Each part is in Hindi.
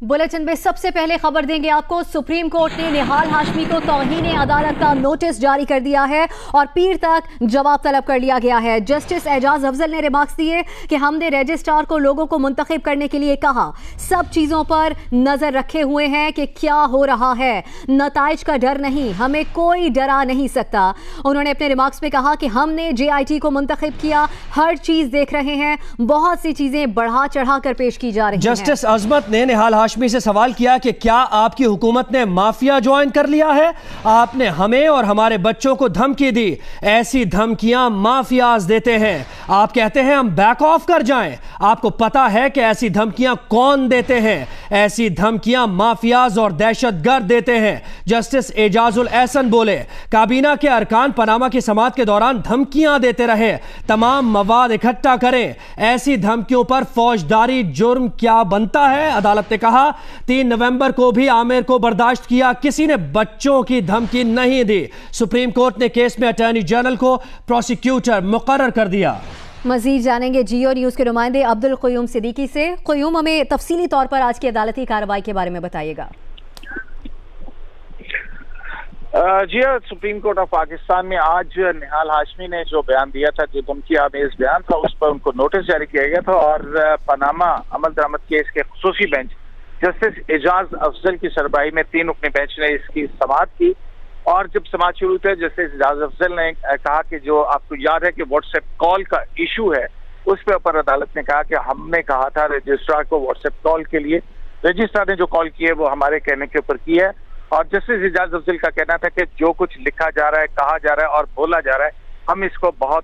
बुलेटिन में सबसे पहले खबर देंगे आपको। सुप्रीम कोर्ट ने निहाल हाशमी को तौहीन अदालत का नोटिस जारी कर दिया है और पीर तक जवाब तलब कर लिया गया है। जस्टिस एजाज अफजल ने रिमार्क्स दिए कि हमने रजिस्ट्रार को लोगों को मुंतखब करने के लिए कहा, सब चीजों पर नजर रखे हुए हैं कि क्या हो रहा है, नताइज का डर नहीं, हमें कोई डरा नहीं सकता। उन्होंने अपने रिमार्क्स में कहा कि हमने JIT को मुंतखब किया, हर चीज देख रहे हैं, बहुत सी चीजें बढ़ा चढ़ा कर पेश की जा रही हैं। जस्टिस अजमत ने निहाल हाशमी से सवाल किया कि क्या आपकी हुकूमत ने माफिया ज्वाइन कर लिया है? आपने हमें और हमारे बच्चों को धमकी दी, ऐसी धमकियां माफियाज देते हैं। आप कहते हैं हम बैक ऑफ कर जाएं। आपको पता है कि ऐसी धमकियां कौन देते हैं? ऐसी धमकियां माफियाज और दहशतगर्द देते हैं। जस्टिस एजाजुल एहसन बोले, काबीना के अरकान पनामा की समाअत के दौरान धमकियां देते रहे, तमाम मवाद इकट्ठा करें। ऐसी धमकियों पर फौजदारी जुर्म क्या बनता है? अदालत ने कहा 3 नवंबर को भी आमिर को बर्दाश्त किया, किसी ने बच्चों की धमकी नहीं दी। सुप्रीम कोर्ट ने केस में अटॉर्नी जनरल को प्रोसिक्यूटर मुकर्रर कर दिया। मजीद जानेंगे जियो न्यूज़ के नुमाइंदे अब्दुल क़य्यूम सिद्दीकी से। क़य्यूम, हमें तफसीली तौर पर आज की अदालती कार्रवाई के बारे में बताइएगा। जी हाँ, सुप्रीम कोर्ट ऑफ पाकिस्तान में आज निहाल हाशमी ने जो बयान दिया था, जो धमकी आमेज बयान था, उस पर उनको नोटिस जारी किया गया था और पनामा अमल दरामद केस के खुसूसी बेंच जस्टिस एजाज अफजल की सरबराही में 3 रुकनी बेंच ने इसकी समाअत की। और जब समाअत शुरू हुई, जस्टिस एजाज अफजल ने कहा कि जो आपको याद है कि व्हाट्सएप कॉल का इशू है, उस पे ऊपर अदालत ने कहा कि हमने कहा था रजिस्ट्रार को व्हाट्सएप कॉल के लिए, रजिस्ट्रार ने जो कॉल की है वो हमारे कहने के ऊपर की है। और जस्टिस एजाज अफजल का कहना था कि जो कुछ लिखा जा रहा है, कहा जा रहा है और बोला जा रहा है, हम इसको बहुत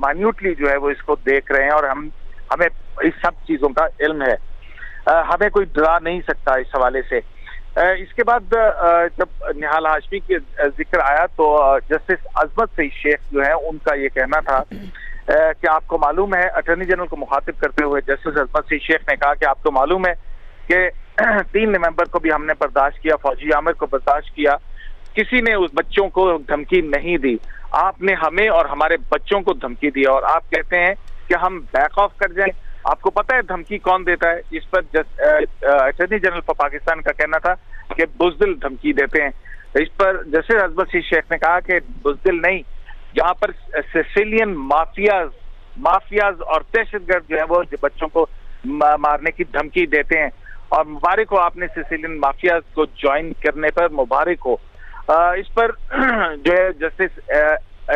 माइन्यूटली जो है वो इसको देख रहे हैं और हमें इस सब चीजों का इल्म है, हमें कोई डरा नहीं सकता इस हवाले से। इसके बाद जब निहाल हाशमी के जिक्र आया तो जस्टिस अजमत सईद शेख जो है उनका ये कहना था कि आपको मालूम है, अटॉर्नी जनरल को मुखातिब करते हुए जस्टिस अजमत सईद शेख ने कहा कि आपको मालूम है कि 3 नवंबर को भी हमने बर्दाश्त किया, फौजी आमिर को बर्दाश्त किया, किसी ने उस बच्चों को धमकी नहीं दी, आपने हमें और हमारे बच्चों को धमकी दी और आप कहते हैं कि हम बैक ऑफ कर जाएं। आपको पता है धमकी कौन देता है? इस पर अटॉर्नी जनरल फॉर पाकिस्तान का कहना था कि बुज़दिल धमकी देते हैं। इस पर जस्टिस अजमत सईद शेख ने कहा कि बुज़दिल नहीं, जहां पर सिसिलियन माफियाज और दहशतगर्द जो है वो बच्चों को मारने की धमकी देते हैं। और मुबारक हो, आपने सिसिलियन माफियाज को ज्वाइन करने पर मुबारक हो। इस पर जो है जस्टिस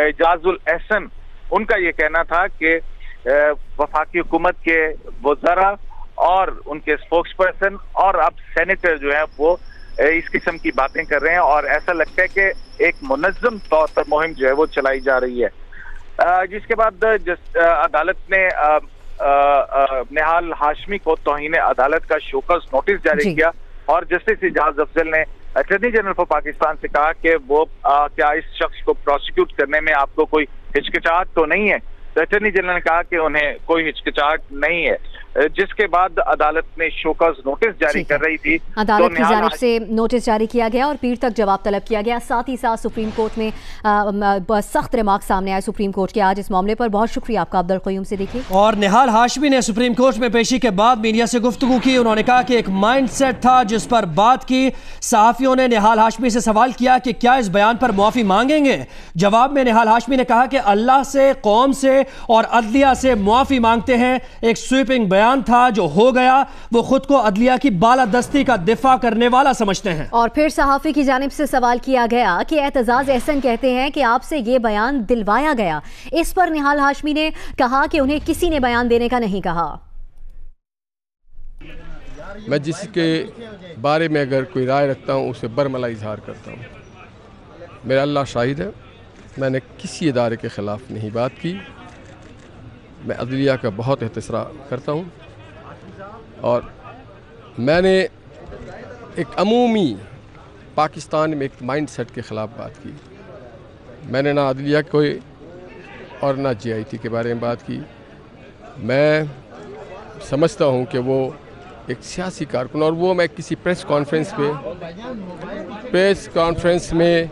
एजाजुल एहसन, उनका ये कहना था कि वफाकी हुकूमत के वज़रा और उनके स्पोक्स पर्सन और अब सेनेटर जो है वो इस किस्म की बातें कर रहे हैं और ऐसा लगता है कि एक मुनज़्ज़म तौर पर मुहिम जो है वो चलाई जा रही है। जिसके बाद अदालत ने निहाल हाशमी को तौहीन अदालत का शोकस नोटिस जारी किया और जस्टिस एजाज अफजल ने अटॉर्नी जनरल फॉर पाकिस्तान से कहा कि वो क्या इस शख्स को प्रोसिक्यूट करने में आपको कोई हिचकिचाहट तो नहीं है? तो अटॉर्नी जनरल ने कहा कि उन्हें कोई हिचकिचाहट नहीं है, जिसके बाद अदालत ने शोकस नोटिस जारी कर रही थी। अदालत की जानिब से नोटिस जारी किया गया और पीर तक जवाब तलब किया गया। साथ ही साथ सुप्रीम कोर्ट में सख्त रिमार्क सामने आए सुप्रीम कोर्ट के आज इस मामले पर। बहुत शुक्रिया आपका अब्दुल क़य्यूम सिद्दीकी। और निहाल हाशमी ने सुप्रीम कोर्ट में पेशी के बाद मीडिया से गुफ्तगू की। उन्होंने कहा कि एक माइंडसेट था जिस पर बात की। सहाफियों ने निहाल हाशमी से सवाल किया कि क्या इस बयान पर मुआफी मांगेंगे? जवाब में निहाल हाशमी ने कहा कि अल्लाह से, कौम से और अदलिया से मुआफी मांगते हैं। एक स्वीपिंग बयान था जो हो गया, वो खुद को अदलिया की बालादस्ती का दिफा करने वाला समझते हैं। और फिर सहाफी की जानिब से सवाल किया गया कि एतजाज एहसन कहते हैं कि आपसे ये बयान दिलवाया गया। इस पर निहाल हाशमी ने कहा कि उन्हें किसी ने बयान देने का नहीं कहा। मैं जिसके बारे में अगर कोई राय रखता हूँ उसे बरमला इजहार करता हूँ। मेरा अल्लाह शाहिद है, मैंने किसी इदारे के ख़िलाफ़ नहीं बात की। मैं अदलिया का बहुत एहतराम करता हूँ और मैंने एक अमूमी पाकिस्तान में एक माइंडसेट के ख़िलाफ़ बात की। मैंने ना अदलिया कोई और ना JIT के बारे में बात की। मैं समझता हूँ कि वो एक सियासी कारकुन, और वो मैं किसी प्रेस कॉन्फ्रेंस में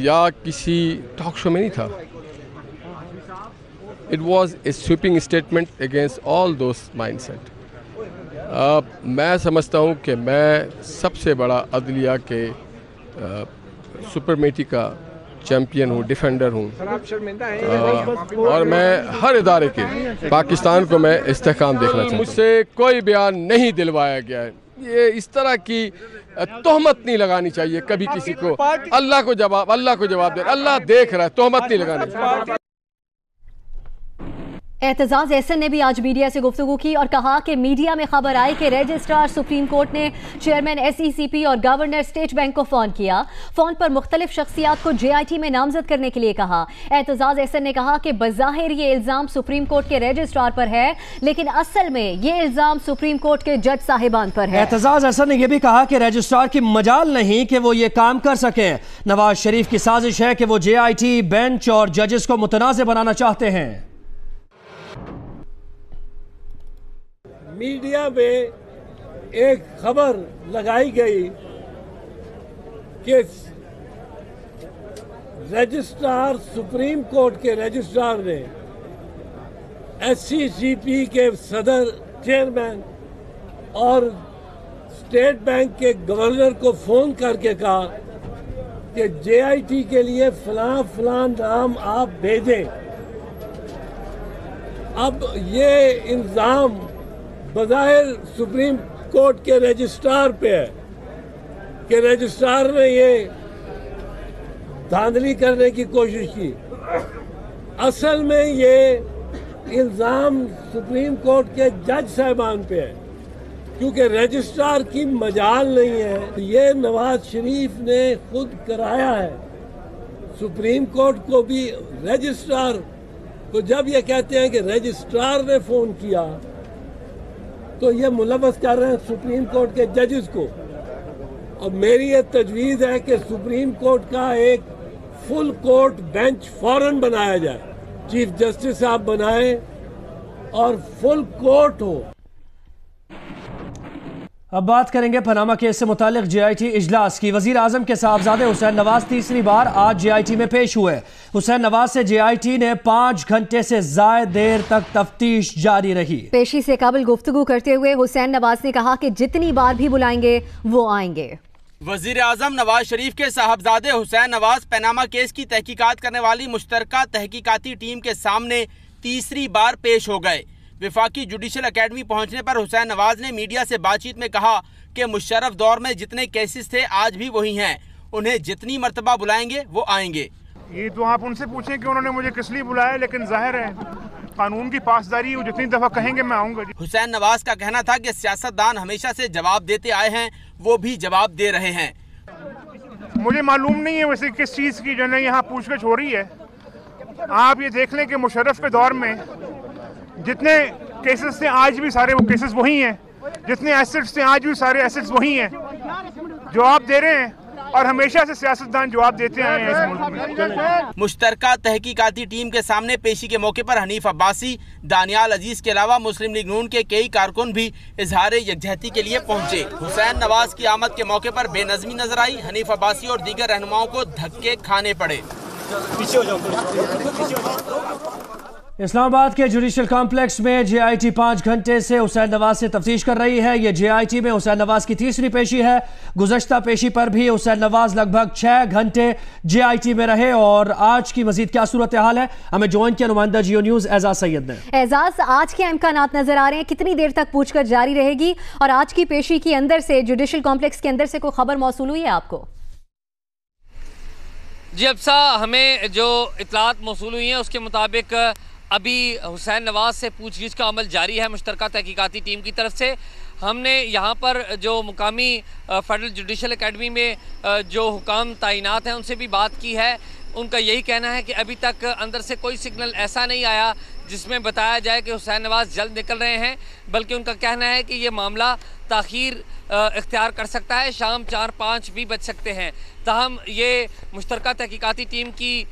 या किसी टॉक शो में नहीं था। It was a sweeping statement against all those mindset. मैं समझता हूँ कि मैं सबसे बड़ा अदलिया के सुपरमेटी का चैम्पियन हूँ, डिफेंडर हूँ, और मैं हर इदारे के पाकिस्तान को मैं इस्तेहकाम देखना चाहता हूँ। मुझसे कोई बयान नहीं दिलवाया गया है, ये इस तरह की तोहमत नहीं लगानी चाहिए कभी किसी को। अल्लाह को जवाब दे, अल्लाह देख रहा है, तोहमत नहीं लगानी चाहिए। एतजाज एहसन ने भी आज मीडिया से गुफ्तगू की और कहा कि मीडिया में खबर आई कि रजिस्ट्रार सुप्रीम कोर्ट ने चेयरमैन SECP और गवर्नर स्टेट बैंक को फोन किया। फोन पर मुख्तलिफ शख्सियात को JIT में नामजद करने के लिए कहा। एतजाज एहसन ने कहा कि बज़ाहिर ये इल्जाम सुप्रीम कोर्ट के रजिस्ट्रार पर है, लेकिन असल में ये इल्जाम सुप्रीम कोर्ट के जज साहिबान पर है। एतजाज एहसन ने यह भी कहा कि रजिस्ट्रार की मजाल नहीं कि वो ये काम कर सके। नवाज शरीफ की साजिश है कि वो JIT, बेंच और जजेस को मुतनाज़ बनाना चाहते हैं। मीडिया में एक खबर लगाई गई कि रजिस्ट्रार, सुप्रीम कोर्ट के रजिस्ट्रार ने SECP के सदर, चेयरमैन और स्टेट बैंक के गवर्नर को फोन करके कहा कि JIT के लिए फलां फलां नाम आप भेजें। अब ये इल्जाम बज़ाहिर सुप्रीम कोर्ट के रजिस्ट्रार पे है कि रजिस्ट्रार ने ये धांधली करने की कोशिश की। असल में ये इल्ज़ाम सुप्रीम कोर्ट के जज साहिबान पे है, क्योंकि रजिस्ट्रार की मजाल नहीं है। ये नवाज शरीफ ने खुद कराया है। सुप्रीम कोर्ट को भी रजिस्ट्रार को जब ये कहते हैं कि रजिस्ट्रार ने फोन किया, तो ये मुलव्वस कर रहे हैं सुप्रीम कोर्ट के जजेस को। और मेरी ये तजवीज़ है कि सुप्रीम कोर्ट का एक फुल कोर्ट बेंच फौरन बनाया जाए, चीफ जस्टिस साहब बनाए और फुल कोर्ट हो। अब बात करेंगे पनामा केस से मुतालिक JIT इजलास की। वजीर आजम के साहबजादे हुसैन नवाज तीसरी बार आज JIT में पेश हुए। हुसैन नवाज से JIT ने 5 घंटे से ज्यादा देर तक तफ्तीश जारी रही। पेशी से काबिल गुफ्तगू करते हुए हुसैन नवाज ने कहा कि जितनी बार भी बुलाएंगे वो आएंगे। वजीर आजम नवाज शरीफ के साहबजादे हुसैन नवाज पनामा केस की तहकीकात करने वाली मुश्तरका तहकीकाती टीम के सामने तीसरी बार पेश हो गए। विफाकी जुडिशल अकेडमी पहुंचने पर हुसैन नवाज ने मीडिया से बातचीत में कहा कि मुशर्रफ दौर में जितने केसेस थे आज भी वही हैं, उन्हें जितनी मर्तबा बुलाएंगे वो आएंगे। ये तो आप उनसे पूछें कि उन्होंने मुझे किस लिए बुलाया, लेकिन जाहिर है कानून की पासदारी, वो जितनी दफा कहेंगे मैं आऊंगा। हुसैन नवाज का कहना था कि सियासतदान हमेशा से जवाब देते आए हैं, वो भी जवाब दे रहे हैं। मुझे मालूम नहीं है वैसे किस चीज़ की जो है यहाँ पूछगछ हो रही है। आप ये देख लें कि मुशर्रफ के दौर में जितने केसेस थे आज भी सारे वो केसेस वही हैं, जितने एसेट्स थे आज भी सारे एसेट्स वही हैं। जवाब दे रहे हैं और हमेशा से सियासतदान जवाब देते आए हैं इस मुल्क में। मुश्तरका तहकीकाती टीम के सामने पेशी के मौके पर हनीफ अब्बासी, दानियाल अजीज के अलावा मुस्लिम लीग नून के कई कारकुन भी इजहार यकजहती के लिए पहुंचे। हुसैन नवाज की आमद के मौके पर बेनज़मी नजर आई। हनीफ अब्बासी और दीगर रहनुमाओं को धक्के खाने पड़े। इस्लामाबाद के जुडिशल कॉम्प्लेक्स में JIT 5 घंटे से हुसैन नवाज से तफ्तीश कर रही है। ये JIT में हुसैन नवाज की तीसरी पेशी है। गुज़श्ता पेशी पर भी हुसैन नवाज लगभग 6 घंटे JIT में रहे। और आज की मजीद क्या सूरत हाल है, हमें ज्वाइन किया नुमाइंदा जियो न्यूज़ एजाज सैयद ने। एजाज, आज के इम्कानात नजर आ रहे हैं, कितनी देर तक पूछकर जारी रहेगी? और आज की पेशी के अंदर से, जुडिशल कॉम्प्लेक्स के अंदर से कोई खबर मौसूल हुई है आपको? जी अब्सा, हमें जो इतलात मौसूल हुई हैं उसके मुताबिक अभी हुसैन नवाज से पूछगिछ का अमल जारी है मुश्तरका तहकीकाती टीम की तरफ से। हमने यहाँ पर जो मुकामी फेडरल जुडिशल अकेडमी में जो हुकाम तैनात हैं उनसे भी बात की है। उनका यही कहना है कि अभी तक अंदर से कोई सिग्नल ऐसा नहीं आया जिसमें बताया जाए कि हुसैन नवाज जल्द निकल रहे हैं, बल्कि उनका कहना है कि ये मामला ताख़ीर इख्तियार कर सकता है, शाम 4-5 भी बज सकते हैं। ताहम ये मुश्तरका तहकीकाती टीम की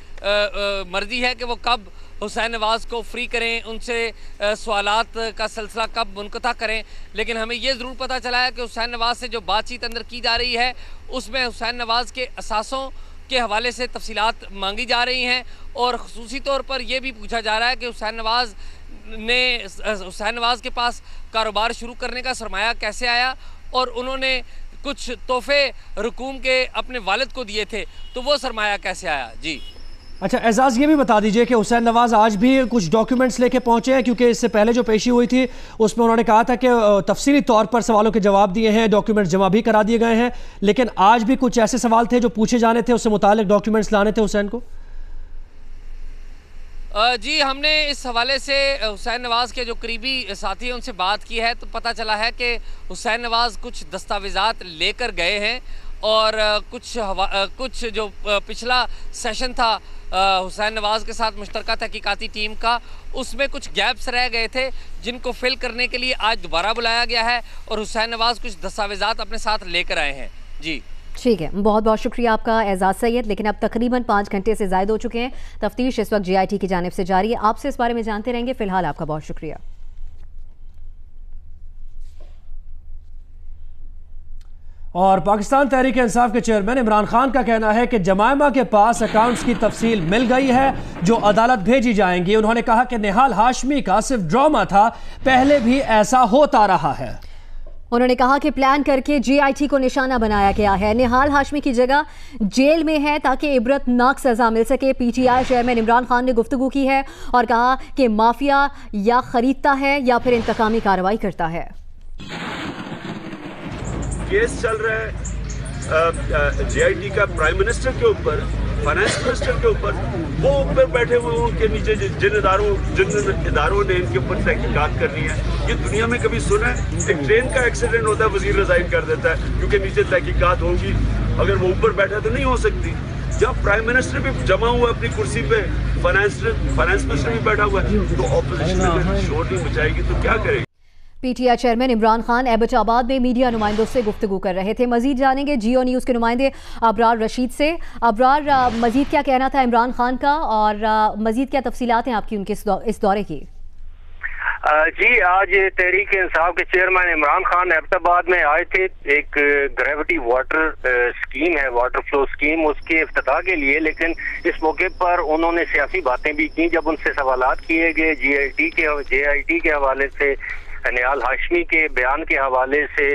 मर्ज़ी है कि वो कब हुसैन नवाज को फ्री करें, उनसे सवालात का सिलसिला कब मुनक़ता करें। लेकिन हमें ये ज़रूर पता चला है कि हुसैन नवाज से जो बातचीत अंदर की जा रही है उसमें हुसैन नवाज के असासों के हवाले से तफसीलात मांगी जा रही हैं और ख़ुसूसी तौर पर यह भी पूछा जा रहा है कि हुसैन नवाज़ के पास कारोबार शुरू करने का सरमाया कैसे आया और उन्होंने कुछ तोहफे रुकूम के अपने वालिद को दिए थे, तो वो सरमाया कैसे आया। जी अच्छा एजाज, ये भी बता दीजिए कि हुसैन नवाज आज भी कुछ डॉक्यूमेंट्स लेके पहुंचे हैं, क्योंकि इससे पहले जो पेशी हुई थी उसमें उन्होंने कहा था कि तफसीली तौर पर सवालों के जवाब दिए हैं, डॉक्यूमेंट्स जमा भी करा दिए गए हैं, लेकिन आज भी कुछ ऐसे सवाल थे जो पूछे जाने थे, उससे मुतालिक डॉक्यूमेंट्स लाने थे हुसैन को। जी हमने इस हवाले से हुसैन नवाज़ के जो करीबी साथी हैं उनसे बात की है, तो पता चला है कि हुसैन नवाज़ कुछ दस्तावेज़ात लेकर गए हैं और कुछ जो पिछला सेशन था हुसैन नवाज़ के साथ मुश्तरका तहकीकाती टीम का, उसमें कुछ गैप्स रह गए थे जिनको फिल करने के लिए आज दोबारा बुलाया गया है और हुसैन नवाज़ कुछ दस्तावेज़ात अपने साथ लेकर आए हैं। जी ठीक है, बहुत बहुत शुक्रिया आपका एजाज सैयद। लेकिन अब तकरीबन 5 घंटे से ज़ायद हो चुके हैं, तफ्तीश इस वक्त JIT की जानिब से जारी है, आपसे इस बारे में जानते रहेंगे। फिलहाल आपका बहुत शुक्रिया। और पाकिस्तान तहरीक इंसाफ के चेयरमैन इमरान खान का कहना है कि जमायमा के पास अकाउंट्स की तफसील मिल गई है जो अदालत भेजी जाएंगी। उन्होंने कहा कि निहाल हाशमी का सिर्फ ड्रामा था, पहले भी ऐसा होता रहा है। उन्होंने कहा कि प्लान करके JIT को निशाना बनाया गया है। निहाल हाशमी की जगह जेल में है ताकि इबरतनाक सजा मिल सके। PTI चेयरमैन इमरान खान ने गुफ्तगू की है और कहा कि माफिया या खरीदता है या फिर इंतकामी कार्रवाई करता है। केस चल रहा है JIT का प्राइम मिनिस्टर के ऊपर, फाइनेंस मिनिस्टर के ऊपर, वो ऊपर बैठे हुए उनके नीचे जिन इदारों ने इनके ऊपर तहकीकात करनी है। ये दुनिया में कभी सुना है? एक ट्रेन का एक्सीडेंट होता है, वजीर रिजाइन कर देता है क्योंकि नीचे तहकीकात होगी, अगर वो ऊपर बैठा तो नहीं हो सकती। जब प्राइम मिनिस्टर भी जमा हुआ अपनी कुर्सी पे, फाइनेंस मिनिस्टर भी बैठा हुआ है, तो ऑपोजिशन अगर शोर नहीं मचाएगी तो क्या करेगी। PTI चेयरमैन इमरान खान एबटाबाद में मीडिया नुमाइंदों से गुफ्तगू कर रहे थे। मजीद जानेंगे जियो न्यूज़ के नुमाइंदे अबरार रशीद से। अबरार, मजीद क्या कहना था इमरान खान का और मजीद क्या तफसीलात हैं आपकी उनके इस दौरे की? जी आज तहरीक इंसाफ के चेयरमैन इमरान खान एबटाबाद में आए थे। एक ग्रेविटी वाटर स्कीम है, वाटर फ्लो स्कीम, उसके इफ्तिताह के लिए, लेकिन इस मौके पर उन्होंने सियासी बातें भी की। जब उनसे सवालात किए गए JIT के हवाले से, निहाल हाशमी के बयान के हवाले से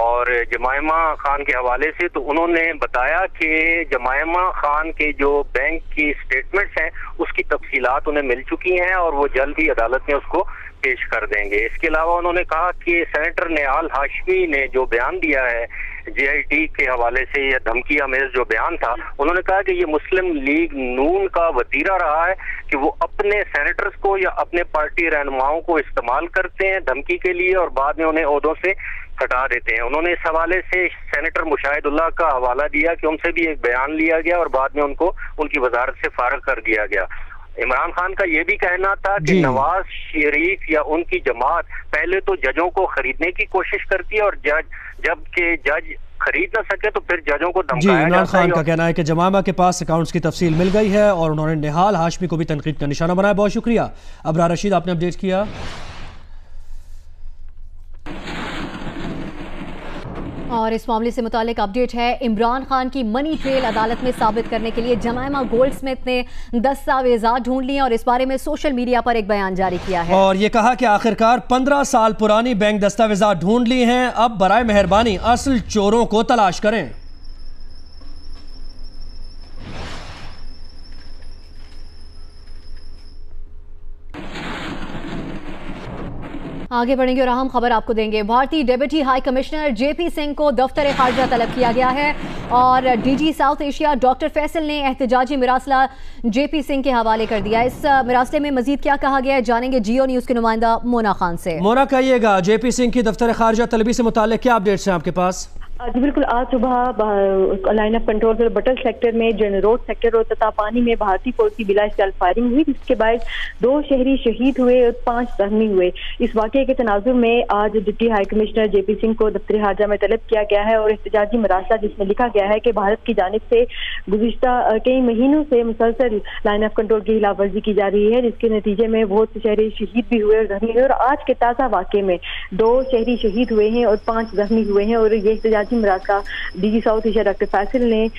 और जमायमा खान के हवाले से, तो उन्होंने बताया कि जमायमा खान के जो बैंक की स्टेटमेंट्स हैं उसकी तफसीलात उन्हें मिल चुकी हैं और वो जल्द ही अदालत में उसको पेश कर देंगे। इसके अलावा उन्होंने कहा कि सेनेटर निहाल हाशमी ने जो बयान दिया है JIT के हवाले से, या धमकी आमेज जो बयान था, उन्होंने कहा कि ये मुस्लिम लीग नून का वतीरा रहा है कि वो अपने सेनेटर्स को या अपने पार्टी रहनुमाओं को इस्तेमाल करते हैं धमकी के लिए और बाद में उन्हें ओहदों से हटा देते हैं। उन्होंने इस हवाले से सेनेटर मुशाहिदुल्लाह का हवाला दिया कि उनसे भी एक बयान लिया गया और बाद में उनको उनकी वजारत से फारिग कर दिया गया। इमरान खान का यह भी कहना था कि नवाज शरीफ या उनकी जमात पहले तो जजों को खरीदने की कोशिश करती है और जबकि जज खरीद ना सके तो फिर जजों को धमकाया जाता है। इमरान खान का कहना है कि जमायमा के पास अकाउंट्स की तफसील मिल गई है और उन्होंने निहाल हाशमी को भी तनकीद का निशाना बनाया। बहुत शुक्रिया अबरार रशीद, आपने अपडेट किया। और इस मामले से मुतालिक अपडेट है, इमरान खान की मनी ट्रेल अदालत में साबित करने के लिए जमायमा गोल्डस्मिथ ने दस्तावेजात ढूंढ लिए और इस बारे में सोशल मीडिया पर एक बयान जारी किया है और ये कहा कि आखिरकार 15 साल पुरानी बैंक दस्तावेजात ढूंढ ली हैं, अब बराए मेहरबानी असल चोरों को तलाश करें। आगे बढ़ेंगे और अहम खबर आपको देंगे। भारतीय deputy high commissioner JP Singh को दफ्तर खारजा तलब किया गया है और DG south Asia doctor Faisal ने एहतजाजी मिरासला JP सिंह के हवाले कर दिया। इस मिरासले में मजीद क्या कहा गया है जानेंगे जियो न्यूज़ के नुमाइंदा मोना खान से। मोना, कहिएगा JP सिंह की दफ्तर खारजा तलबी से मुताल्लिक क्या अपडेट्स हैं आपके पास? जी बिल्कुल, आज सुबह लाइन ऑफ कंट्रोल पर बटल सेक्टर में, जनरल रोड सेक्टर और ततापानी में भारतीय फौज की बिला स्टाइल फायरिंग हुई, जिसके बाद 2 शहरी शहीद हुए और 5 जख्मी हुए। इस वाक़े के तनाजुर में आज deputy high commissioner JP Singh को दफ्तर खारजा में तलब किया गया है और एहतजाजी मरासला जिसमें लिखा गया है कि भारत की जानिब से गुज़िश्ता कई महीनों से मुसलसल लाइन ऑफ कंट्रोल की खिलाफवर्जी की जा रही है, जिसके नतीजे में बहुत से शहरी शहीद भी हुए और जख्मी हुए और आज के ताज़ा वाक़े में 2 शहरी शहीद हुए हैं और 5 जख्मी हुए हैं और ये एहतजाजी कराची मुराद का DG south Asia doctor Faisal ने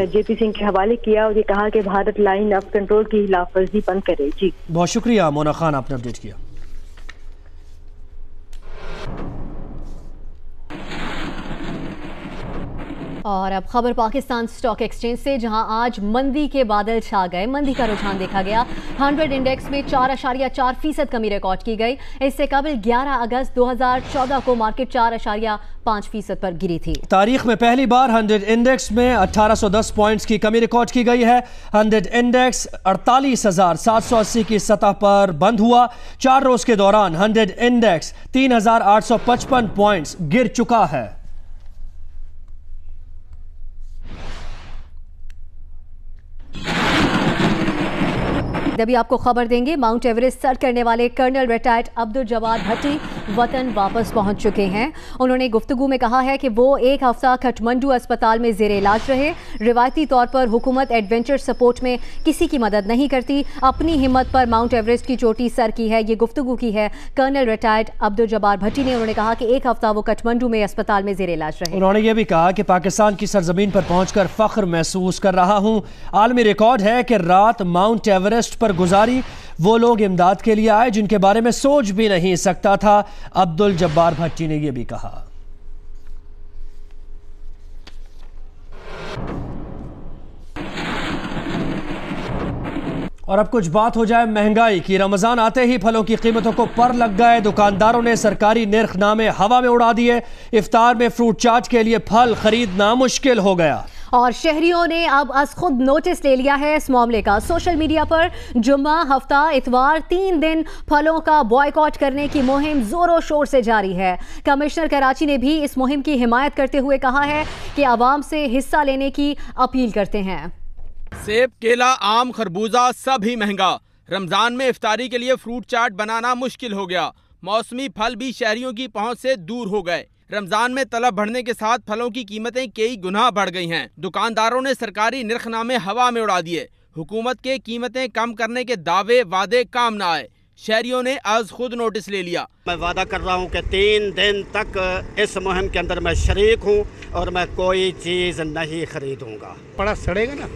JP सिंह के हवाले किया और ये कहा कि भारत लाइन ऑफ कंट्रोल की खिलाफ वर्जी बंद करे। जी बहुत शुक्रिया मोना खान, आपने अपडेट किया। और अब खबर पाकिस्तान स्टॉक एक्सचेंज से, जहां आज मंदी के बादल छा गए। मंदी का रुझान देखा गया। 100 इंडेक्स में 4.4% कमी रिकॉर्ड की गई। इससे कबल 11 अगस्त 2014 को मार्केट 4.5% पर गिरी थी। तारीख में पहली बार 100 इंडेक्स में 1810 पॉइंट्स की कमी रिकॉर्ड की गई है। 100 इंडेक्स 48,780 की सतह पर बंद हुआ। 4 रोज के दौरान 100 इंडेक्स 3,855 पॉइंट्स गिर चुका है। अभी आपको खबर देंगे, माउंट एवरेस्ट सर करने वाले कर्नल रिटायर्ड अब्दुल जवाद भट्टी वतन वापस पहुंच चुके हैं। उन्होंने गुफ्तगू में कहा है कि वो 1 हफ्ता काठमांडू अस्पताल में जेर इलाज रहे। रिवायती तौर पर हुकूमत एडवेंचर सपोर्ट में किसी की मदद नहीं करती, अपनी हिम्मत पर माउंट एवरेस्ट की चोटी सर की है। ये गुफ्तगू की है कर्नल रिटायर्ड अब्दुल जवाद भट्टी ने। उन्होंने कहा कि 1 हफ्ता वो काठमांडू में अस्पताल में जेर इलाज रहे। उन्होंने ये भी कहा कि पाकिस्तान की सरजमीन पर पहुंचकर फख्र महसूस कर रहा हूं। आलमी रिकॉर्ड है कि रात माउंट एवरेस्ट पर गुजारी वो लोग इमदाद के लिए आए जिनके बारे में सोच भी नहीं सकता था। अब्दुल जब्बार भट्टी ने यह भी कहा। और अब कुछ बात हो जाए महंगाई की। रमजान आते ही फलों की कीमतों को पर लग गए। दुकानदारों ने सरकारी निर्खनामे हवा में उड़ा दिए। इफ्तार में फ्रूट चाट के लिए फल खरीदना मुश्किल हो गया। और शहरियों ने अब अज खुद नोटिस ले लिया है इस मामले का। सोशल मीडिया पर जुम्मा, हफ्ता, इतवार 3 दिन फलों का बॉयकॉट करने की मुहिम जोरों शोर से जारी है। कमिश्नर कराची ने भी इस मुहिम की हिमायत करते हुए कहा है कि आवाम से हिस्सा लेने की अपील करते हैं। सेब, केला, आम, खरबूजा सब ही महंगा। रमजान में इफ्तारी के लिए फ्रूट चाट बनाना मुश्किल हो गया। मौसमी फल भी शहरियों की पहुंच से दूर हो गए। रमजान में तलब बढ़ने के साथ फलों की कीमतें कई गुना बढ़ गई हैं। दुकानदारों ने सरकारी निर्खनामे हवा में उड़ा दिए। हुकूमत के कीमतें कम करने के दावे वादे काम न आए। शहरियों ने आज खुद नोटिस ले लिया। मैं वादा कर रहा हूँ कि 3 दिन तक इस मुहिम के अंदर मैं शरीक हूँ और मैं कोई चीज़ नहीं खरीदूंगा। बड़ा सड़ेगा ना,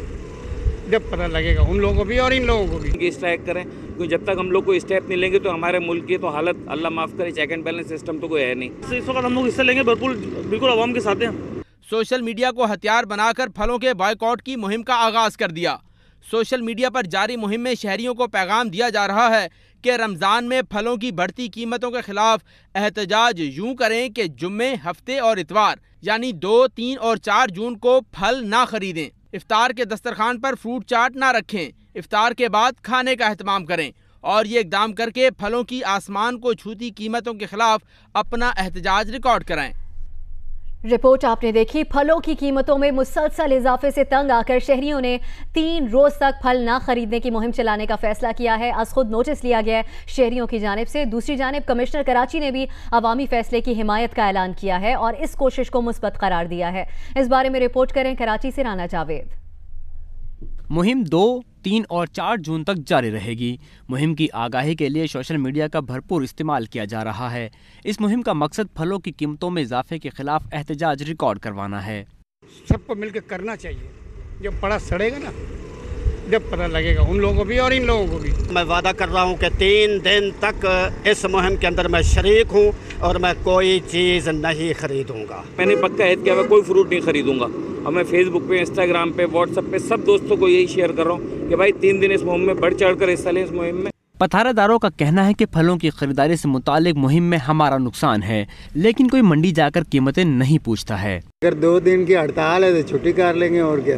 जब पता लगेगा उन लोगों को भी और इन लोगों को भी। स्ट्राइक करें, क्योंकि जब तक हम लोग कोई स्टेप नहीं लेंगे तो हमारे मुल्क की तो हालत, अल्लाह माफ़ करे, चेक एंड बैलेंस सिस्टम तो कोई है नहीं। इस वक्त हम लोग हिस्सा लेंगे, बिल्कुल आवाम के साथ हैं। सोशल मीडिया को हथियार बनाकर फलों के बॉयकॉट की मुहिम का आगाज कर दिया। सोशल मीडिया पर जारी मुहिम में शहरियों को पैगाम दिया जा रहा है कि रमज़ान में फलों की बढ़ती कीमतों के खिलाफ एहतजाज यूं करें कि जुम्मे, हफ्ते और इतवार यानी 2, 3 और 4 जून को फल ना खरीदें। इफ्तार के दस्तरखान पर फ्रूट चाट ना रखें। इफ्तार के बाद खाने का एहतमाम करें और ये इकदाम करके फलों की आसमान को छूती कीमतों के खिलाफ अपना एहतजाज रिकॉर्ड कराएं। रिपोर्ट आपने देखी। फलों की कीमतों में मुसलसल इजाफे से तंग आकर शहरियों ने 3 रोज तक फल ना खरीदने की मुहिम चलाने का फैसला किया है। आज खुद नोटिस लिया गया है शहरियों की जानिब से। दूसरी जानिब कमिश्नर कराची ने भी अवामी फैसले की हिमायत का ऐलान किया है और इस कोशिश को मुस्बत करार दिया है। इस बारे में रिपोर्ट करें कराची से राना जावेद। मुहिम 2, 3 और 4 जून तक जारी रहेगी। मुहिम की आगाही के लिए सोशल मीडिया का भरपूर इस्तेमाल किया जा रहा है। इस मुहिम का मकसद फलों की कीमतों में इजाफे के खिलाफ एहतजाज रिकॉर्ड करवाना है। सबको मिलकर करना चाहिए। जब बड़ा सड़ेगा ना, जब पता लगेगा उन लोगों को भी और इन लोगों को भी। मैं वादा कर रहा हूँ कि 3 दिन तक इस मुहिम के अंदर मैं शरीक हूँ और मैं कोई चीज़ नहीं खरीदूंगा। मैंने पक्का ऐद किया, मैं कोई फ्रूट नहीं खरीदूंगा और मैं फेसबुक पे, इंस्टाग्राम पे, व्हाट्सएप पे सब दोस्तों को यही शेयर कर रहा हूँ कि भाई 3 दिन इस मुहिम में बढ़ चढ़ कर हिस्सा लें। इस मुहिम में पथारादारों का कहना है कि फलों की खरीदारी से मुतालिक मुहिम में हमारा नुकसान है, लेकिन कोई मंडी जाकर कीमतें नहीं पूछता है। अगर 2 दिन की हड़ताल है तो छुट्टी कर लेंगे और क्या।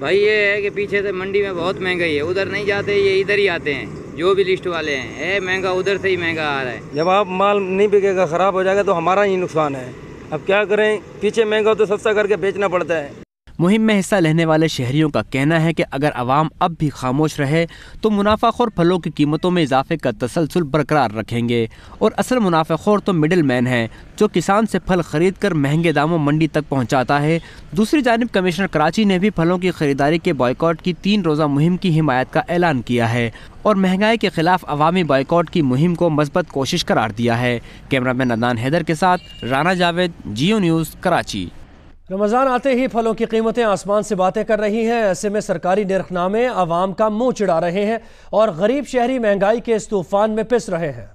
भाई ये है कि पीछे से मंडी में बहुत महंगाई है, उधर नहीं जाते, ये इधर ही आते हैं। जो भी लिस्ट वाले हैं महंगा उधर से ही महंगा आ रहा है। जब आप माल नहीं बिकेगा, खराब हो जाएगा तो हमारा ही नुकसान है। अब क्या करें, पीछे महंगा हो तो सस्ता करके बेचना पड़ता है। मुहिम में हिस्सा लेने वाले शहरियों का कहना है कि अगर आवाम अब भी खामोश रहे तो मुनाफाखोर फलों की कीमतों में इजाफे का तसलसल बरकरार रखेंगे और असल मुनाफाखोर तो मिडिल मैन है जो किसान से फल खरीद कर महंगे दामों मंडी तक पहुंचाता है। दूसरी जानिब कमिश्नर कराची ने भी फलों की खरीदारी के बॉयकॉट की 3 रोज़ा मुहिम की हिमायत का ऐलान किया है और महंगाई के खिलाफ अवामी बॉयकॉट की मुहिम को मजबूत कोशिश करार दिया है। कैमरामैन अदनान हैदर के साथ राना जावेद, जियो न्यूज़, कराची। रमज़ान आते ही फलों की कीमतें आसमान से बातें कर रही हैं। ऐसे में सरकारी निर्खनामे आवाम का मुंह चिढ़ा रहे हैं और गरीब शहरी महंगाई के इस तूफान में पिस रहे हैं।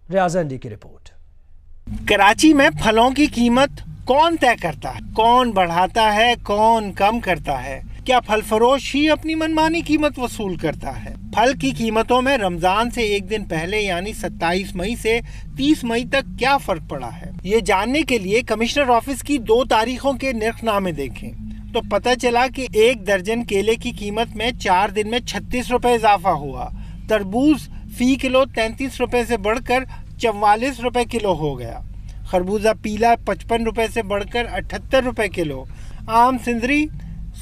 रियाज एंडी की रिपोर्ट। कराची में फलों की कीमत कौन तय करता है, कौन बढ़ाता है, कौन कम करता है? क्या फल फरोश ही अपनी मनमानी कीमत वसूल करता है? फल की कीमतों में रमजान से एक दिन पहले यानी 27 मई से 30 मई तक क्या फर्क पड़ा है, ये जानने के लिए कमिश्नर ऑफिस की 2 तारीखों के निर्खनामे देखें तो पता चला कि 1 दर्जन केले की कीमत में 4 दिन में 36 रुपए इजाफा हुआ। तरबूज फी किलो 33 रुपए से बढ़कर 44 रुपए किलो हो गया। खरबूजा पीला 55 रुपए से बढ़कर 78 रुपए किलो। आम सिंदरी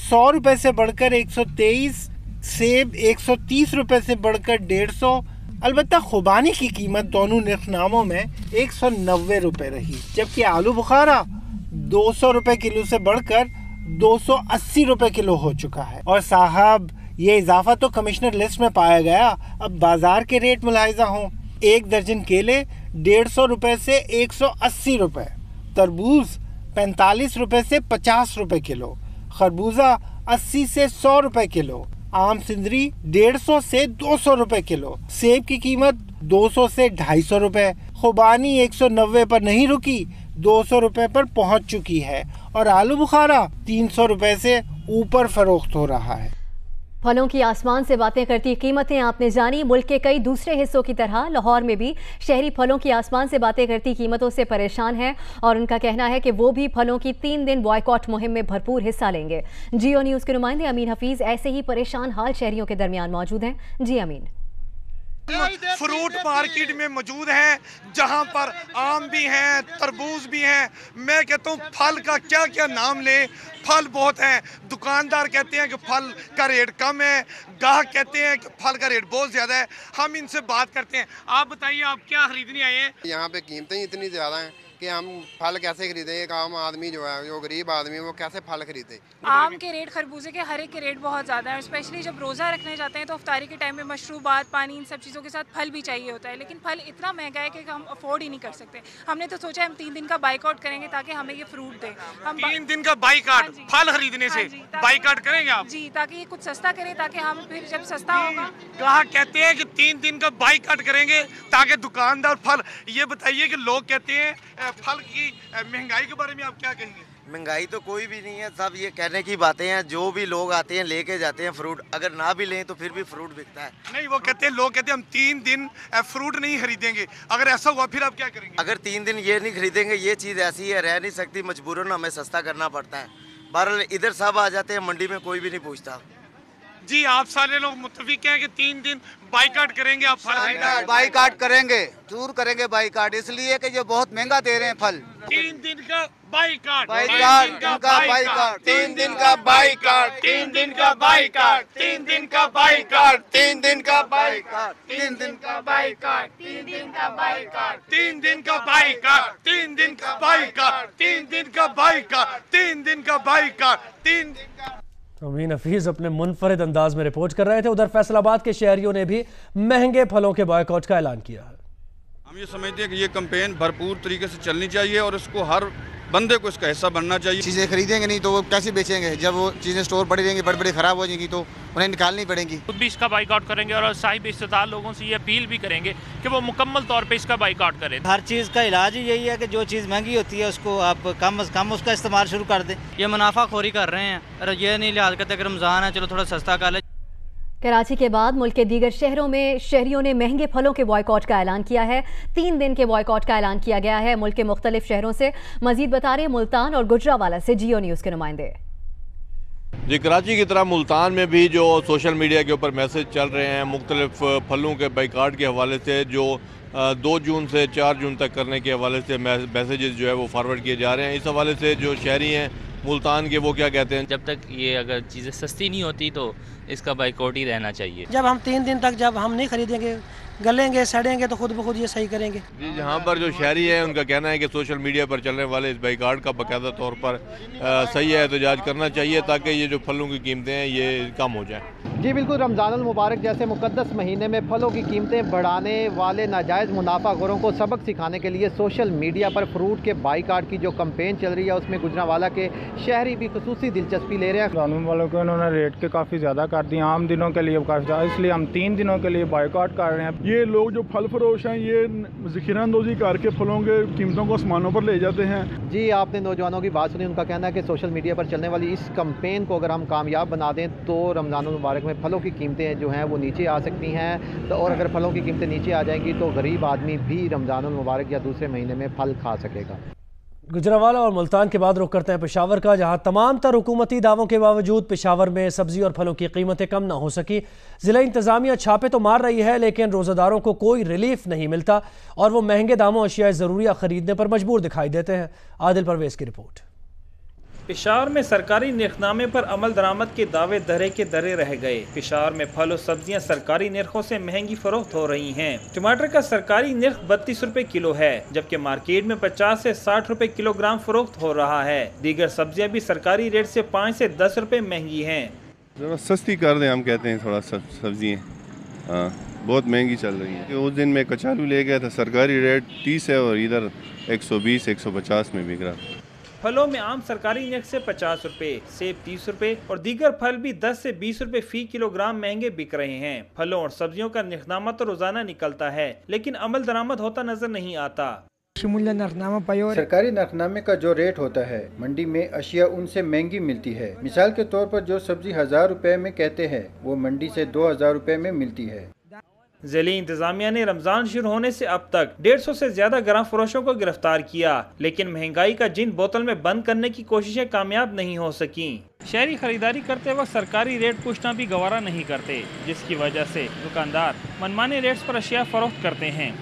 100 रुपए से बढ़कर 123, सेब 130 रुपए से बढ़कर 150। अलबत्ता खुबानी की कीमत दोनों निर्खनामों में 190 रुपए रही, जबकि आलू बुखारा 200 रुपए किलो से बढ़कर 280 रुपए किलो हो चुका है। और साहब, ये इजाफा तो कमिश्नर लिस्ट में पाया गया, अब बाजार के रेट मुलाहिजा हों। 1 दर्जन केले 150 रुपए से 180 रुपए, तरबूज 45 रुपए से 50 रुपए किलो, खरबूजा 80 से 100 रुपए किलो, आम सिंदरी 150 से 200 रुपए किलो, सेब की कीमत 200 से 250 रुपए। खुबानी 190 पर नहीं रुकी, 200 रुपए पर पहुंच चुकी है और आलू बुखारा 300 रुपए से ऊपर फरोख्त हो रहा है। फलों की आसमान से बातें करती कीमतें आपने जानी। मुल्क के कई दूसरे हिस्सों की तरह लाहौर में भी शहरी फलों की आसमान से बातें करती कीमतों से परेशान हैं और उनका कहना है कि वो भी फलों की 3 दिन बॉयकॉट मुहिम में भरपूर हिस्सा लेंगे। जियो न्यूज़ के नुमाइंदे अमीन हफीज ऐसे ही परेशान हाल शहरियों के दरमियान मौजूद हैं। जी अमीन। फ्रूट मार्केट में मौजूद हैं, जहां पर आम भी हैं, तरबूज भी हैं। मैं कहता हूँ फल का क्या क्या नाम लें, फल बहुत हैं। दुकानदार कहते हैं कि फल का रेट कम है, ग्राहक कहते हैं कि फल का रेट बहुत ज़्यादा है। हम इनसे बात करते हैं। आप बताइए, आप क्या खरीदने आए हैं? यहाँ पे कीमतें इतनी ज़्यादा हैं कि हम फल कैसे खरीदें। एक आम आदमी जो है, जो गरीब आदमी है, वो कैसे फल खरीदे? आम के रेट, खरबूजे के, हर एक के रेट बहुत ज़्यादा है। स्पेशली जब रोज़ा रखने जाते हैं तो इफ्तारी के टाइम में मशरूबात, पानी, इन सब चीज़ों के साथ फल भी चाहिए होता है, लेकिन फल इतना महंगा है कि हम अफोर्ड ही नहीं कर सकते। हमने तो सोचा हम 3 दिन का बाइकआउट करेंगे ताकि हमें ये फ्रूट दे। हम 3 दिन का बाइकआउट फल खरीदने से बाइकआउट करेंगे आप? जी, ताकि ये कुछ सस्ता करें, ताकि हम फिर जब सस्ता होगा। ग्राहक कहते हैं कि 3 दिन का बाइकआउट करेंगे ताकि दुकानदार फल। ये बताइए कि लोग कहते हैं फल की महंगाई के बारे में आप क्या कहेंगे? महंगाई तो कोई भी नहीं है, सब ये कहने की बातें हैं। जो भी लोग आते हैं लेके जाते हैं फ्रूट, अगर ना भी लें तो फिर भी फ्रूट बिकता है। नहीं, वो कहते हैं, लोग कहते हैं हम 3 दिन फ्रूट नहीं खरीदेंगे। अगर ऐसा हुआ फिर आप क्या करेंगे? अगर 3 दिन ये नहीं खरीदेंगे, ये चीज़ ऐसी है, रह नहीं सकती, मजबूरन हमें सस्ता करना पड़ता है। बहरहाल इधर सब आ जाते हैं, मंडी में कोई भी नहीं पूछता। जी, आप सारे लोग मुत्तफिक हैं कि 3 दिन बाइकआउट करेंगे आप फल? बाइकआउट करेंगे, जरूर करेंगे बाइकआउट, इसलिए कि ये बहुत महंगा दे रहे हैं फल। 3 दिन का बाइकआउट, 3 दिन का बाइकआउट, 3 दिन का बाइकआउट, 3 दिन का बाइकआउट, 3 दिन का बाइकआउट, 3 दिन का बाइकआउट, 3 दिन का बाइकआउट, 3 दिन का बाइकआउट, 3 दिन का बाइकआउट, 3 दिन का बाइकआउट, 3 दिन का बाइकआउट, 3 दिन का बाइकआउट, 3 दिन का। अमीन हफीज अपने मुनफरिद अंदाज में रिपोर्ट कर रहे थे। उधर फैसलाबाद के शहरियों ने भी महंगे फलों के बॉयकॉट का ऐलान किया है। हम ये समझते हैं कि ये कैंपेन भरपूर तरीके से चलनी चाहिए और इसको हर बंदे को इसका हिस्सा बनना चाहिए। चीज़ें खरीदेंगे नहीं तो वो कैसे बेचेंगे? जब वो चीज़ें स्टोर पड़ी रहेंगी, बड़ी बड़ी ख़राब हो जाएंगी तो उन्हें निकालनी पड़ेंगी। खुद भी इसका बाइकआउट करेंगे और साहिब इस्तेदार लोगों से ये अपील भी करेंगे कि वो मुकम्मल तौर पे इसका बाइकआउट करें। हर चीज़ का इलाज ही यही है कि जो चीज़ महंगी होती है उसको आप कम से कम उसका इस्तेमाल शुरू कर दें। ये मुनाफाखोरी कर रहे हैं और ये नहीं लिहाज करते कि रमज़ान है चलो थोड़ा सस्ता कर ले। कराची के बाद मुल्क के दीगर शहरों में शहरियों ने महंगे फलों के बॉयकॉट का ऐलान किया है। 3 दिन के बॉयकॉट का ऐलान किया गया है मुल्क के मुख्तलिफ शहरों से। मजीद बता रहे मुल्तान और गुजरावाला से जियो न्यूज़ के नुमाइंदे। जी, कराची की तरह मुल्तान में भी जो सोशल मीडिया के ऊपर मैसेज चल रहे हैं मुख्तलिफ फलों के बाइकाट के हवाले से, जो 2 जून से 4 जून तक करने के हवाले से मैसेजेस जो है वो फॉरवर्ड किए जा रहे हैं। इस हवाले से जो शहरी हैं मुल्तान के, वो क्या कहते हैं? जब तक ये अगर चीज़ें सस्ती नहीं होती तो इसका बाइकआउट ही रहना चाहिए। जब हम 3 दिन तक जब हम नहीं खरीदेंगे, गलेंगे, सड़ेंगे तो खुद ब खुद ये सही करेंगे। जी, यहाँ पर जो शहरी है उनका कहना है कि सोशल मीडिया पर चलने वाले इस बाइकाट का बाकायदा तौर पर सही है एहतजाज करना चाहिए ताकि ये जो फलों की कीमतें हैं ये कम हो जाए। जी बिल्कुल, रमज़ानुल मुबारक जैसे मुक़द्दस महीने में फलों की कीमतें बढ़ाने वाले नाजायज़ मुनाफाखोरों को सबक सिखाने के लिए सोशल मीडिया पर फ्रूट के बाइकाट की जो कैंपेन चल रही है उसमें गुजरांवाला के शहरी भी खुसूसी दिलचस्पी ले रहे हैं। कानून वालों को उन्होंने रेट के काफ़ी ज़्यादा कर दिए, आम दिनों के लिए काफ़ी ज़्यादा, इसलिए हम 3 दिनों के लिए बाइकाट कर रहे हैं। ये लोग जो फल फरोश हैं ये ज़ख़ीराअंदोज़ी करके फलों के कीमतों को आसमानों पर ले जाते हैं। जी, आपने नौजवानों की बात सुनी, उनका कहना है कि सोशल मीडिया पर चलने वाली इस कैंपेन को अगर हम कामयाब बना दें तो रमज़ानुल मुबारक में फलों की कीमतें जो हैं वो नीचे आ सकती हैं, तो और अगर फलों की कीमतें नीचे आ जाएंगी तो गरीब आदमी भी रमज़ानुल मुबारक या दूसरे महीने में फल खा सकेगा। गुजरांवाला और मुल्तान के बाद रुख करते हैं पेशावर का, जहां तमाम तर हुकूमती दावों के बावजूद पेशावर में सब्जी और फलों की कीमतें कम ना हो सकी। ज़िला इंतज़ामिया छापे तो मार रही है लेकिन रोज़ादारों को कोई रिलीफ नहीं मिलता और वो महंगे दामों अशिया ज़रूरिया खरीदने पर मजबूर दिखाई देते हैं। आदिल परवेज़ की रिपोर्ट। पेशावर में सरकारी निर्खनामे पर अमल दरामद के दावे दरे के दरे रह गए। पेशावर में फल और सब्जियां सरकारी निर्खों से महंगी फरोख्त हो रही हैं। टमाटर का सरकारी निर्ख 32 रुपए किलो है, जबकि मार्केट में 50 से 60 रुपए किलोग्राम फरोख्त हो रहा है। दीगर सब्जियां भी सरकारी रेट से 5 से 10 रुपए महंगी हैं। जरा सस्ती कर दें, हम कहते हैं थोड़ा सब्जियाँ बहुत महंगी चल रही है। उस दिन मैं कचालू ले गया था, सरकारी रेट 30 है और इधर 120-150 में बिक रहा। फलों में आम सरकारी निर्ख से 50 रुपए, सेब 30 रुपए और दीगर फल भी 10 से 20 रुपए फी किलोग्राम महंगे बिक रहे हैं। फलों और सब्जियों का निर्खनामा तो रोजाना निकलता है लेकिन अमल दरामद होता नजर नहीं आता। सरकारी नरखनामे का जो रेट होता है मंडी में अशिया उनसे महंगी मिलती है। मिसाल के तौर पर जो सब्जी 1000 रुपए में कहते हैं वो मंडी से 2000 रुपए में मिलती है। ज़िले इंतजामिया ने रमजान शुरू होने से अब तक 150 से ज्यादा गराम फरोशों को गिरफ्तार किया, लेकिन महंगाई का जिन बोतल में बंद करने की कोशिशें कामयाब नहीं हो सकी। शहरी खरीदारी करते वक्त सरकारी रेट पूछना भी गवारा नहीं करते, जिसकी वजह से दुकानदार मनमाने रेट्स पर अशिया फरोख्त करते हैं।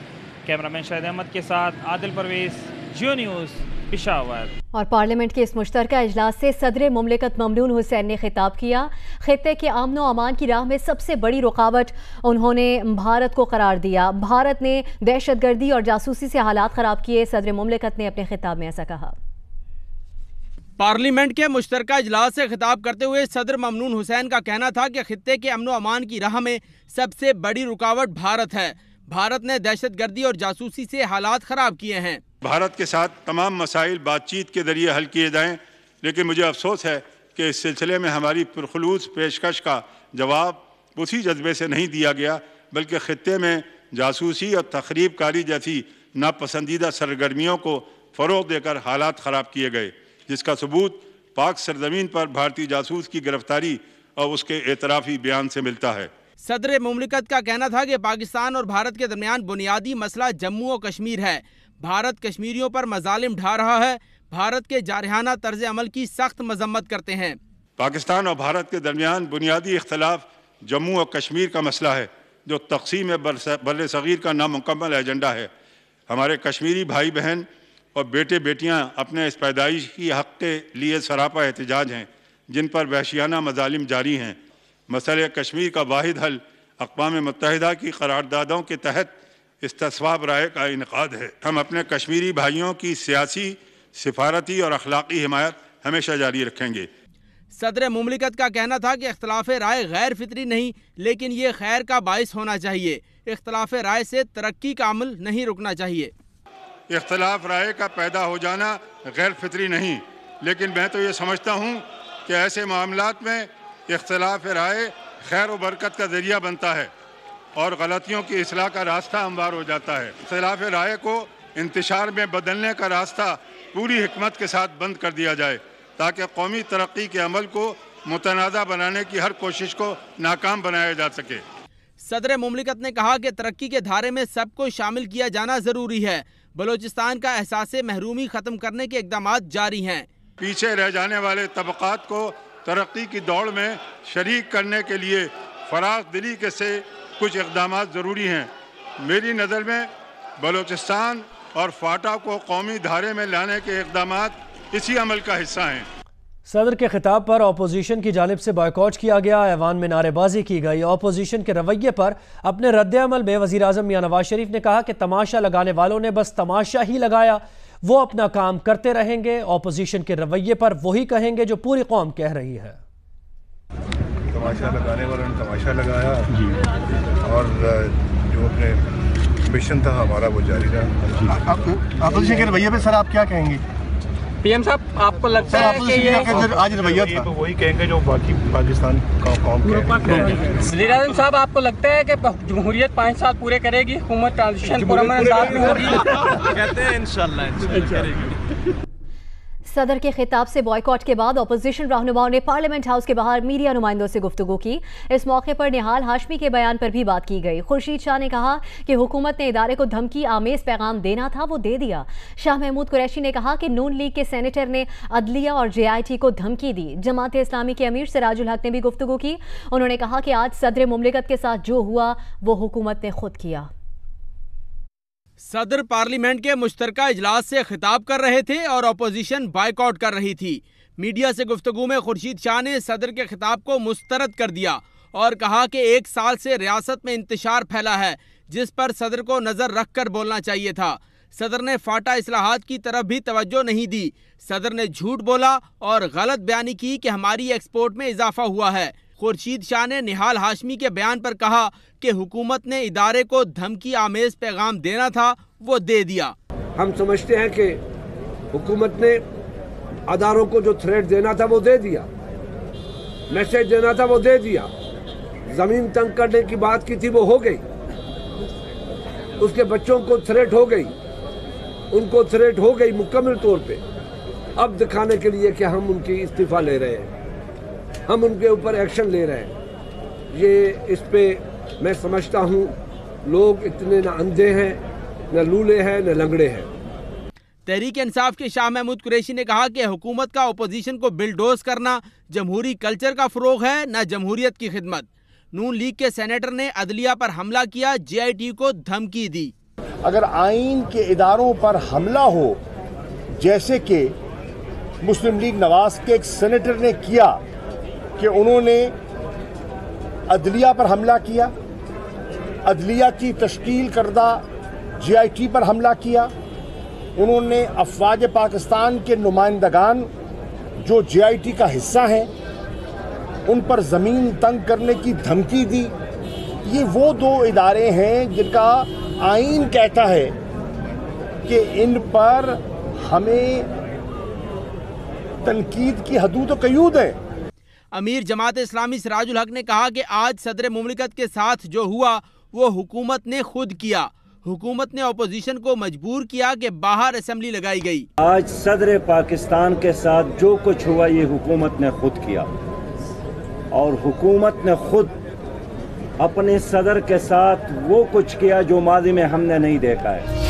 कैमरामैन शाहिद अहमद के साथ आदिल परवेज, जियो न्यूज़, पेशावर। और पार्लियामेंट के इस मुश्तरका इजलास से सदर मुमलिकत ममनून हुसैन ने खिताब किया। खित्ते के अमन व अमान की राह में सबसे बड़ी रुकावट उन्होंने भारत को करार दिया। भारत ने दहशतगर्दी और जासूसी से हालात ख़राब किए। सदर मुमलिकत ने अपने खिताब में ऐसा कहा। पार्लियामेंट के मुश्तरका इजलास से खिताब करते हुए सदर ममनून हुसैन का कहना था कि खित्ते के अमन व अमान की राह में सबसे बड़ी रुकावट भारत है। भारत ने दहशतगर्दी और जासूसी से हालात ख़राब किए हैं। भारत के साथ तमाम मसाइल बातचीत के जरिए हल किए जाएं, लेकिन मुझे अफसोस है कि इस सिलसिले में हमारी पुरखुलूस पेशकश का जवाब उसी जज्बे से नहीं दिया गया, बल्कि खित्ते में जासूसी और तखरीब कारी जैसी नापसंदीदा सरगर्मियों को फ़रोग़ देकर हालात ख़राब किए गए, जिसका सबूत पाक सरजमीन पर भारतीय जासूस की गिरफ्तारी और उसके एतराफ़ी बयान से मिलता है। सदर मुमलिकत का कहना था कि पाकिस्तान और भारत के दरमियान बुनियादी मसला जम्मू और कश्मीर है। भारत कश्मीरियों पर मजालिम ढा रहा है। भारत के जारहाना तर्ज अमल की सख्त मजम्मत करते हैं। पाकिस्तान और भारत के दरमियान बुनियादी इख्तलाफ जम्मू और कश्मीर का मसला है, जो तक़सीम बर्र सग़ीर का नामुकम्मल एजेंडा है। हमारे कश्मीरी भाई बहन और बेटे बेटियाँ अपने इस पैदाइशी हक़ के लिए सरापा एहतजाज हैं, जिन पर वहशियाना मजालिम जारी हैं। मसले कश्मीर का वाहिद हल अक़वाम मुत्तहिदा की करारदादों के तहत इस्तिस्वाब राय का इनकाद है। हम अपने कश्मीरी भाइयों की सियासी, सिफारती और अखलाकी हिमायत हमेशा जारी रखेंगे। सदर मुमलिकत का कहना था कि इख्तलाफ राय गैर फितरी नहीं, लेकिन ये खैर का बाइस होना चाहिए। इख्तलाफ राय से तरक्की का अमल नहीं रुकना चाहिए। इख्तलाफ राय का पैदा हो जाना गैर फितरी नहीं, लेकिन मैं तो ये समझता हूँ कि ऐसे मामलात में इख्तलाफ राय खैर व बरकत का ज़रिया बनता है और गलतियों की इस्लाह का रास्ता हमवार हो जाता है। इख्तलाफ राय को इंतशार में बदलने का रास्ता पूरी हिकमत के साथ बंद कर दिया जाए, ताकि कौमी तरक्की के अमल को मुतनाज़ा बनाने की हर कोशिश को नाकाम बनाया जा सके। सदर मुमलिकत ने कहा कि तरक्की के धारे में सबको शामिल किया जाना ज़रूरी है। बलोचिस्तान का एहसास महरूमी ख़त्म करने के इक़दाम जारी हैं। पीछे रह जाने वाले तबक़ात को तरक्की की दौड़ में शरीक करने के लिए फराग दिली के से कुछ इक़दाम ज़रूरी हैं। मेरी नज़र में बलोचिस्तान और फाटा को कौमी धारे में लाने के इक़दाम इसी अमल का हिस्सा हैं। सदर के खिताब पर अपोजिशन की जानिब से बॉयकॉट किया गया। ऐवान में नारेबाजी की गई। अपोजिशन के रवैये पर अपने रद्द-ए-अमल में वज़ीर आज़म मियां नवाज शरीफ ने कहा कि तमाशा लगाने वालों ने बस तमाशा ही लगाया, वो अपना काम करते रहेंगे। अपोजिशन के रवैये पर वही कहेंगे जो पूरी कौम कह रही है। तमाशा लगाने वालों ने तमाशा लगाया और जो अपने मिशन था हमारा वो जारी रहा। अपोजिशन के रवैये पे सर आप क्या कहेंगे? पीएम साहब, आपको लगता है कि ये आज रवैया था? तो वही कहेंगे जो बाकी पाकिस्तान का कौम वज़ीर आज़म साहब, आपको लगता है कि जमहूरियत 5 साल पूरे करेगी, हुकूमत ट्रांजिशन पुरअमन अंदाज में होगी? कहते हैं इंशाल्लाह। सदर के खिताब से बॉयकॉट के बाद अपोजिशन रहनुमाओं ने पार्लियामेंट हाउस के बाहर मीडिया नुमाइंदों से गुफ्तगू की। इस मौके पर निहाल हाशमी के बयान पर भी बात की गई। खुर्शीद शाह ने कहा कि हुकूमत ने इदारे को धमकी आमेज पैगाम देना था, वो दे दिया। शाह महमूद कुरैशी ने कहा कि नून लीग के सेनेटर ने अदलिया और JIT को धमकी दी। जमात इस्लामी के अमीर सिराजुल हक ने भी गुफ्तगू की। उन्होंने कहा कि आज सदर मुमलिकत के साथ जो हुआ वो हुकूमत ने खुद किया। सदर पार्लियामेंट के मुश्तरका इजलास से खिताब कर रहे थे और अपोजिशन बायकॉट कर रही थी। मीडिया से गुफ्तगू में खुर्शीद शाह ने सदर के खिताब को मुस्तरद कर दिया और कहा कि 1 साल से रियासत में इंतशार फैला है, जिस पर सदर को नजर रखकर बोलना चाहिए था। सदर ने फाटा इस्लाहात की तरफ भी तवज्जो नहीं दी। सदर ने झूठ बोला और गलत बयानी की कि हमारी एक्सपोर्ट में इजाफा हुआ है। खुर्शीद शाह ने निहाल हाशमी के बयान पर कहा कि हुकूमत ने इदारे को धमकी आमेज पैगाम देना था, वो दे दिया। हम समझते हैं कि हुकूमत ने अदारों को जो थ्रेट देना था वो दे दिया, मैसेज देना था वो दे दिया, जमीन तंग करने की बात की थी वो हो गई, उसके बच्चों को थ्रेट हो गई, उनको थ्रेट हो गई मुकम्मल तौर पे। अब दिखाने के लिए कि हम उनकी इस्तीफा ले रहे हैं, हम उनके ऊपर एक्शन ले रहे हैं, ये इस पे मैं समझता हूँ लोग इतने न अंधे हैं, न लूले हैं, न लंगड़े हैं। तहरीक इंसाफ के शाह महमूद कुरैशी ने कहा कि हुकूमत का अपोजिशन को बिलडोज करना जमहूरी कल्चर का फरोग है, न जमहूरियत की खिदमत। नून लीग के सेनेटर ने अदलिया पर हमला किया, JIT को धमकी दी। अगर आइन के इदारों पर हमला हो, जैसे कि मुस्लिम लीग नवाज के एक सेनेटर ने किया कि उन्होंने अदलिया पर हमला किया, अदलिया की तश्कील करदा JIT पर हमला किया, उन्होंने अफवाज पाकिस्तान के नुमाइंदगान जो JIT का हिस्सा हैं उन पर ज़मीन तंग करने की धमकी दी। ये वो 2 इदारे हैं जिनका आइन कहता है कि इन पर हमें तनकीद की हदूद व क़यूद है। अमीर जमात इस्लामी सिराजुल हक ने कहा कि आज सदर मुमलिकत के साथ जो हुआ वो हुकूमत ने खुद किया। हुकूमत ने अपोजिशन को मजबूर किया कि बाहर असेंबली लगाई गई। आज सदर पाकिस्तान के साथ जो कुछ हुआ ये हुकूमत ने खुद किया और हुकूमत ने खुद अपने सदर के साथ वो कुछ किया जो माजी में हमने नहीं देखा है।